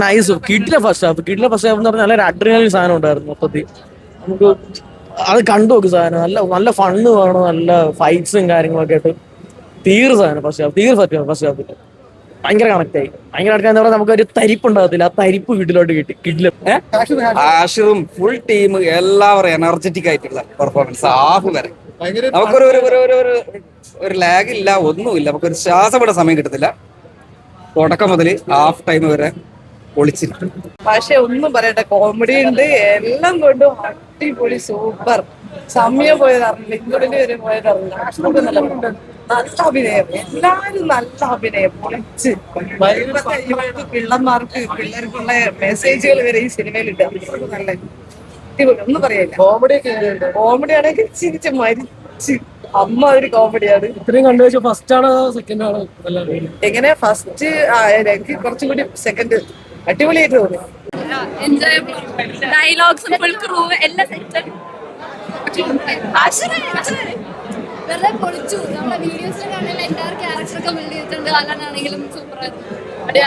Nice കിഡിലെ first half എന്ന് പറഞ്ഞാൽ നല്ലൊരു അഡ്രിനലിൻ സാധനം ഉണ്ടായിരുന്നു മൊത്തത്തിൽ. നമുക്ക് അത് കണ്ടു നോക്ക് സാധനം നല്ല നല്ല ഫണ്ണ് വേണം, നല്ല ഫൈറ്റ്സും കാര്യങ്ങളൊക്കെ ആയിട്ട് തീർ സാധനം ഫസ്റ്റ് ഹാഫ് ഭയങ്കര കണക്റ്റായി. എന്ന് പറഞ്ഞാൽ നമുക്കൊരു തരിപ്പ് ഉണ്ടാകത്തില്ല, ആ തരിപ്പ് വീട്ടിലോട്ട് കിട്ടി കിഡിലും. ആഷിറും ഫുൾ ടീം എല്ലാവരും എനർജറ്റിക് ആയിട്ടുള്ള പെർഫോമൻസ് ഹാഫ് വരെ. നമുക്കൊരു ഒരു ലാഗ് ഇല്ല, ഒന്നുമില്ല. നമുക്കൊരു ശ്വാസം ഇവിടെ സമയം കിട്ടത്തില്ല. തുടക്കം മുതൽ ഹാഫ് ടൈം വരെ പൊളിച്ചിട്ട്. പക്ഷെ ഒന്നും പറയട്ടെ, കോമഡി ഉണ്ട്, എല്ലാം കൊണ്ടും അടിപൊളി സൂപ്പർ. സമയം പോയതറിയില്ല, ഇങ്ങോട്ട് വരെ പോയതറിയില്ല. നല്ല അഭിനയം, എല്ലാരും നല്ല അഭിനയം പൊളിച്ച്. ഇവർക്ക് പിള്ളേർക്കുള്ള മെസ്സേജുകൾ വരെ ഈ സിനിമയിലുണ്ട്. നല്ല അടിപൊളി, ഒന്നും പറയില്ല. കോമഡി ആണെങ്കിൽ ചിരിച്ച് മരിച്ച് അമ്മ ഒരു കോമഡിയാണ്. ഇത്രയും കണ്ടുവെച്ചാൽ ഫസ്റ്റ് ആണോ സെക്കൻഡ് ആണോ? എങ്ങനെ ഫസ്റ്റ് എനിക്ക് കുറച്ചും കൂടി സെക്കൻഡ് അടിപൊളിയായിട്ട് തോന്നി. ഡയലോഗ്സ് ഫുൾ ക്രൂ എല്ലാം സെറ്റ്. വെറുതെ പൊളിച്ചു. നമ്മളെ വീഡിയോസിൽ കാണുന്ന എല്ലാ ക്യാരക്ടറൊക്കെ ബിൽഡ് ചെയ്തിട്ടുണ്ട്. അല്ലാണെങ്കിലും സൂപ്പർ ആയിരുന്നു.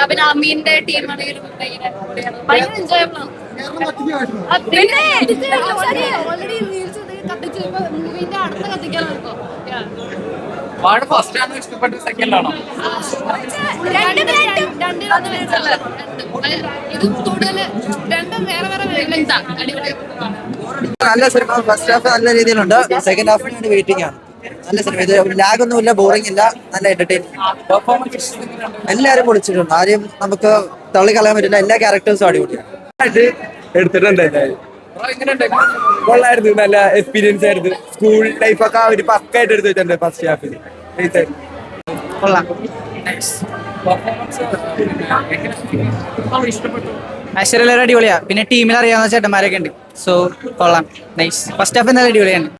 പിന്നെ അമീന്റെ ടീം ആണെങ്കിലും ഭയങ്കര എൻജോയബിൾ ആണ്. ഓൾറെഡി റീൽസ് കത്തിച്ച് മൂവിന്റെ അടുത്ത കത്തിക്കാനാണ് ഇപ്പൊ. ഇതും കൂടുതല് രണ്ടും വേറെ അടിപൊളി. നല്ല സിനിമ. ഫസ്റ്റ് ഹാഫ് നല്ല രീതിയിലുണ്ട്, സെക്കൻഡ് ഹാഫിന് വേണ്ടി വെയിറ്റിംഗ് ആണ്. നല്ല സിനിമ, ഇത് ലാഗ് ഒന്നുമില്ല, ബോറിംഗ് ഇല്ല, നല്ല എന്റർടൈൻമെന്റ്. എല്ലാരും പൊളിച്ചിട്ടുണ്ട്, ആരെയും നമുക്ക് തള്ളിക്കളയാൻ പറ്റില്ല. എല്ലാ ക്യാരക്ടേഴ്സും അടിപൊളിയാണ്. എടുത്തിട്ടുണ്ട് കൊള്ളായിരുന്നു, നല്ല എക്സ്പീരിയൻസ് ആയിരുന്നു. സ്കൂൾ ലൈഫൊക്കെ അവര് പക്കായിട്ട് എടുത്ത് വെച്ചിട്ടുണ്ട് ഫസ്റ്റ് ഹാഫിൽ. അശ്വരെല്ലാവരും അടിപൊളിയാ. പിന്നെ ടീമിൽ അറിയാവുന്ന ചേട്ടന്മാരൊക്കെ ഉണ്ട്. സോ കൊള്ളാം, നൈസ്. ഫസ്റ്റ് ഹാഫ് നല്ല അടിപൊളിയാണ്.